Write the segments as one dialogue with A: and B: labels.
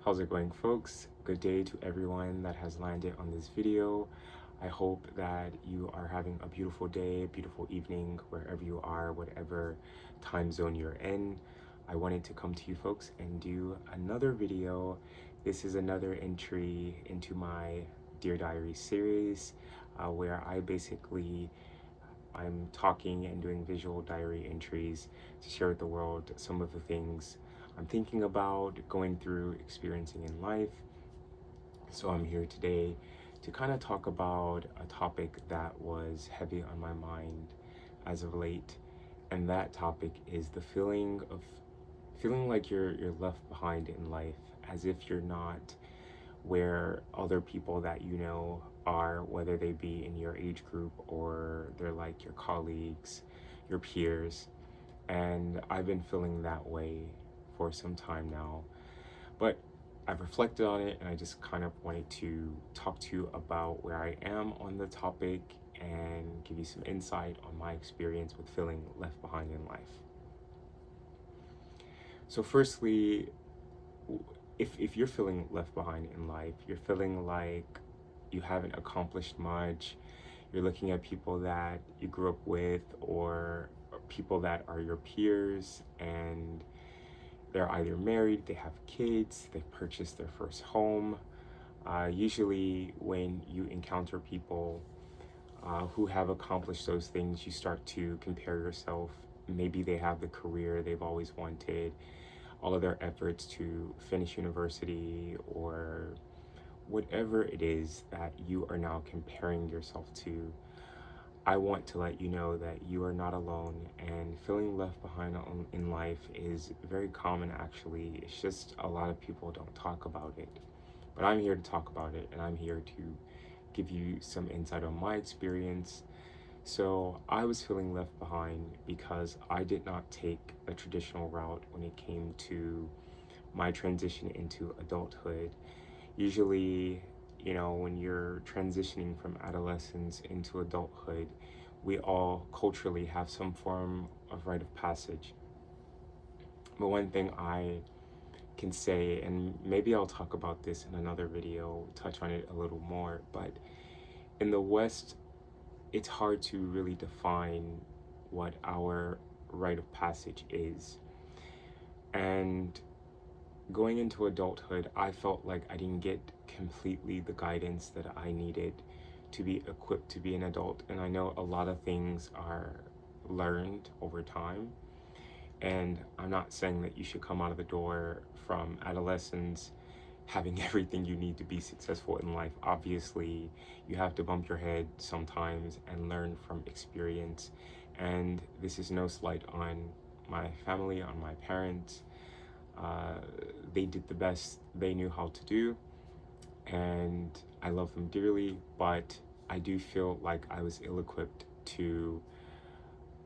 A: How's it going, folks? Good day to everyone that has landed on this video. I hope that you are having a beautiful day, beautiful evening, wherever you are, whatever time zone you're in. I wanted to come to you folks and do another video. This is another entry into my Dear Diary series, where I'm talking and doing visual diary entries to share with the world some of the things I'm thinking about, going through, experiencing in life. So I'm here today to kind of talk about a topic that was heavy on my mind as of late. And that topic is the feeling like you're left behind in life, as if you're not where other people that you know are, whether they be in your age group or they're like your colleagues, your peers. And I've been feeling that way for some time now. But I've reflected on it and I just kind of wanted to talk to you about where I am on the topic and give you some insight on my experience with feeling left behind in life. So firstly, if you're feeling left behind in life, you're feeling like you haven't accomplished much, you're looking at people that you grew up with or people that are your peers and they're either married, they have kids, they've purchased their first home. Usually when you encounter people who have accomplished those things, you start to compare yourself. Maybe they have the career they've always wanted, all of their efforts to finish university or whatever it is that you are now comparing yourself to. I want to let you know that you are not alone, and feeling left behind in life is very common actually. It's just a lot of people don't talk about it. But I'm here to talk about it, and I'm here to give you some insight on my experience. So I was feeling left behind because I did not take a traditional route when it came to my transition into adulthood. Usually, when you're transitioning from adolescence into adulthood, we all culturally have some form of rite of passage. But one thing I can say, and maybe I'll talk about this in another video, touch on it a little more, but in the West, it's hard to really define what our rite of passage is. And going into adulthood, I felt like I didn't get completely the guidance that I needed to be equipped to be an adult. And I know a lot of things are learned over time. And I'm not saying that you should come out of the door from adolescence having everything you need to be successful in life. Obviously, you have to bump your head sometimes and learn from experience. And this is no slight on my family, on my parents. They did the best they knew how to do, and I love them dearly, but I do feel like I was ill-equipped to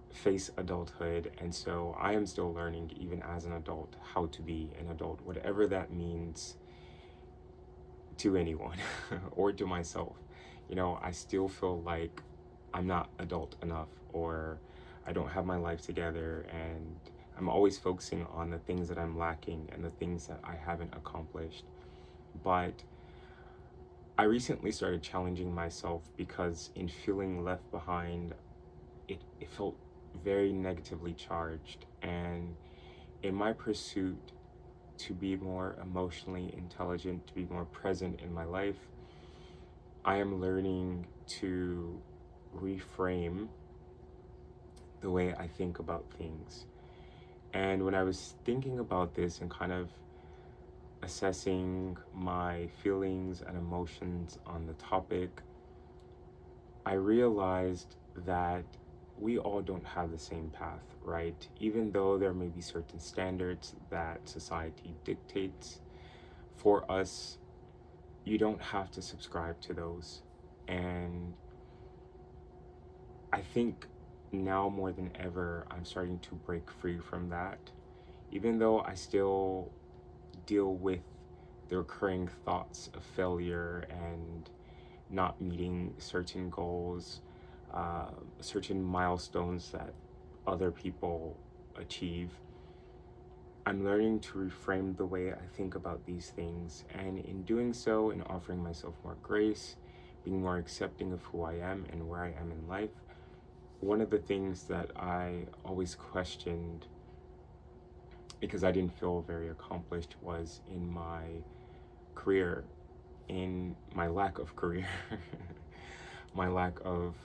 A: face adulthood, and so I am still learning, even as an adult, how to be an adult, whatever that means to anyone or to myself. I still feel like I'm not adult enough, or I don't have my life together, and I'm always focusing on the things that I'm lacking and the things that I haven't accomplished. But I recently started challenging myself because in feeling left behind, it felt very negatively charged. And in my pursuit to be more emotionally intelligent, to be more present in my life, I am learning to reframe the way I think about things. And when I was thinking about this and kind of assessing my feelings and emotions on the topic, I realized that we all don't have the same path, right? Even though there may be certain standards that society dictates for us, you don't have to subscribe to those. And I think now more than ever, I'm starting to break free from that. Even though I still deal with the recurring thoughts of failure and not meeting certain goals, certain milestones that other people achieve, I'm learning to reframe the way I think about these things, and in doing so, in offering myself more grace, being more accepting of who I am and where I am in life, one of the things that I always questioned because I didn't feel very accomplished was in my career, in my lack of career, my lack of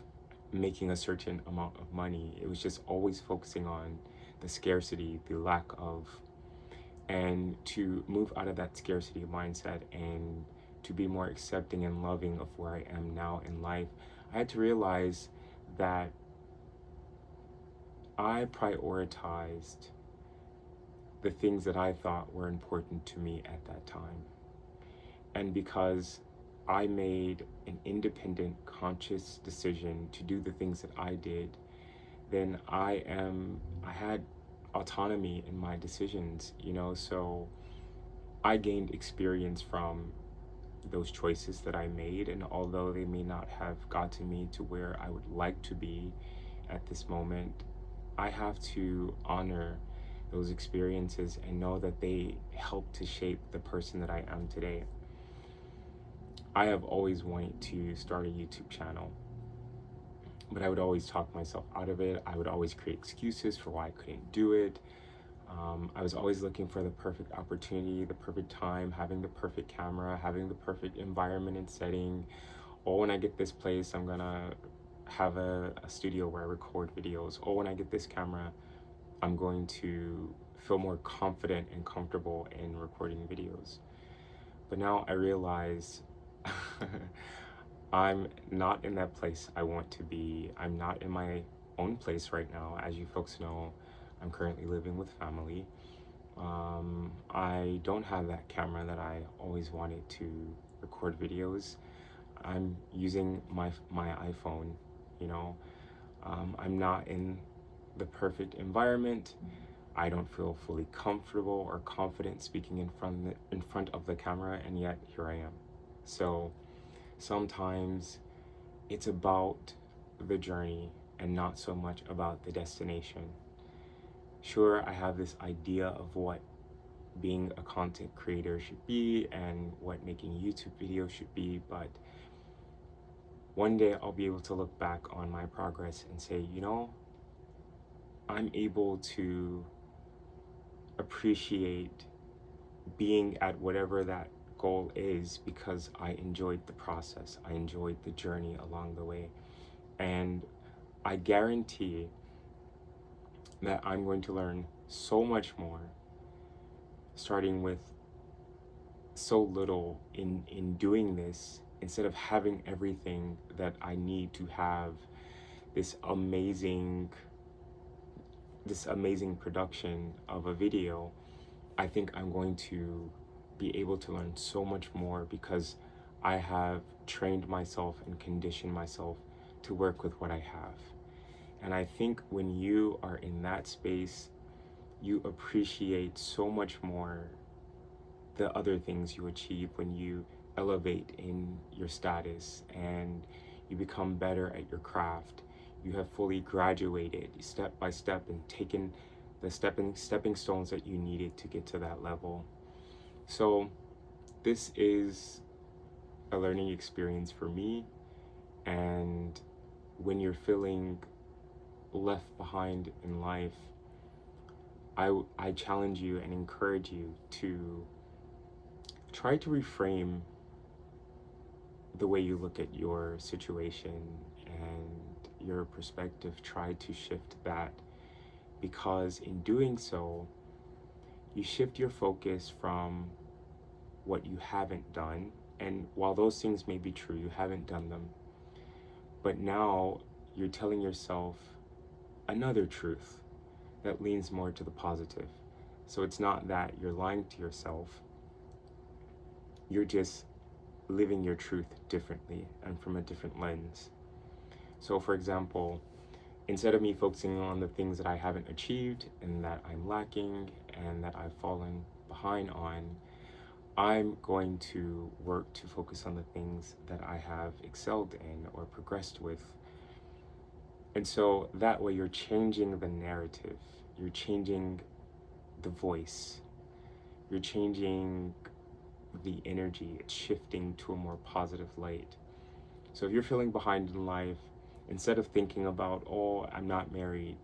A: making a certain amount of money. It was just always focusing on the scarcity, the lack of, and to move out of that scarcity mindset and to be more accepting and loving of where I am now in life, I had to realize that I prioritized the things that I thought were important to me at that time. And because I made an independent, conscious decision to do the things that I did, then I had autonomy in my decisions, so I gained experience from those choices that I made. And although they may not have gotten me to where I would like to be at this moment, I have to honor those experiences and know that they helped to shape the person that I am today. I have always wanted to start a YouTube channel, but I would always talk myself out of it. I would always create excuses for why I couldn't do it. I was always looking for the perfect opportunity, the perfect time, having the perfect camera, having the perfect environment and setting. Or when I get this place, I'm gonna have a studio where I record videos. Or when I get this camera, I'm going to feel more confident and comfortable in recording videos. But now I realize I'm not in that place I want to be. I'm not in my own place right now. As you folks know, I'm currently living with family. I don't have that camera that I always wanted to record videos. I'm using my iPhone, you know. I'm not in the perfect environment. I don't feel fully comfortable or confident speaking in front of the camera, and yet here I am. So sometimes it's about the journey and not so much about the destination. Sure, I have this idea of what being a content creator should be and what making YouTube videos should be, but one day I'll be able to look back on my progress and say, I'm able to appreciate being at whatever that goal is because I enjoyed the process. I enjoyed the journey along the way. And I guarantee that I'm going to learn so much more starting with so little in doing this, instead of having everything that I need to have this amazing production of a video. I think I'm going to be able to learn so much more because I have trained myself and conditioned myself to work with what I have. And I think when you are in that space, you appreciate so much more the other things you achieve when you elevate in your status and you become better at your craft. You have fully graduated step by step and taken the stepping stones that you needed to get to that level. So this is a learning experience for me, and when you're feeling left behind in life, I challenge you and encourage you to try to reframe the way you look at your situation and your perspective. Try to shift that, because in doing so, you shift your focus from what you haven't done. And while those things may be true, you haven't done them. But now you're telling yourself another truth that leans more to the positive. So it's not that you're lying to yourself, you're just living your truth differently and from a different lens. So for example, instead of me focusing on the things that I haven't achieved and that I'm lacking and that I've fallen behind on, I'm going to work to focus on the things that I have excelled in or progressed with. And so that way you're changing the narrative. You're changing the voice. You're changing the energy. It's shifting to a more positive light. So if you're feeling behind in life, instead of thinking about, oh, I'm not married,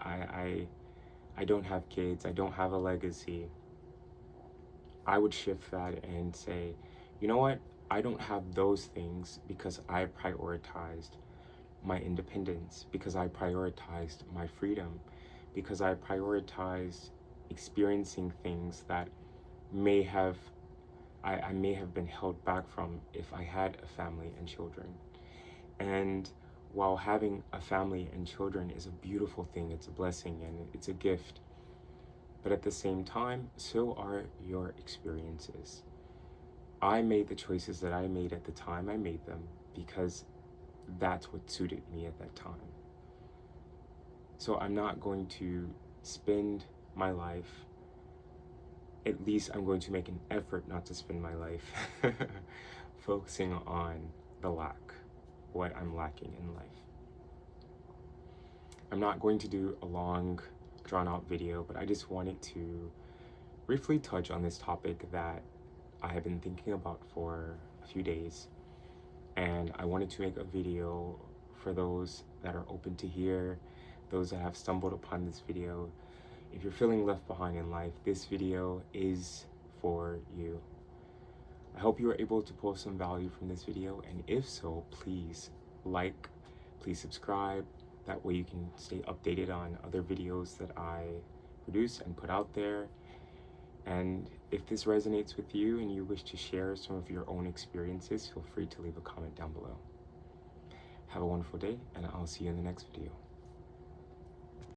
A: I don't have kids, I don't have a legacy, I would shift that and say, you know what? I don't have those things because I prioritized my independence, because I prioritized my freedom, because I prioritized experiencing things that may have I may have been held back from if I had a family and children. And while having a family and children is a beautiful thing, it's a blessing and it's a gift, but at the same time, so are your experiences. I made the choices that I made at the time I made them because that's what suited me at that time. So I'm not going to spend my life, at least I'm going to make an effort not to spend my life focusing on the lack, what I'm lacking in life. I'm not going to do a long, drawn out video, but I just wanted to briefly touch on this topic that I have been thinking about for a few days. And I wanted to make a video for those that are open to hear, those that have stumbled upon this video. If you're feeling left behind in life, this video is for you. I hope you were able to pull some value from this video, and if so, please like, please subscribe. That way you can stay updated on other videos that I produce and put out there. And if this resonates with you and you wish to share some of your own experiences, feel free to leave a comment down below. Have a wonderful day, and I'll see you in the next video.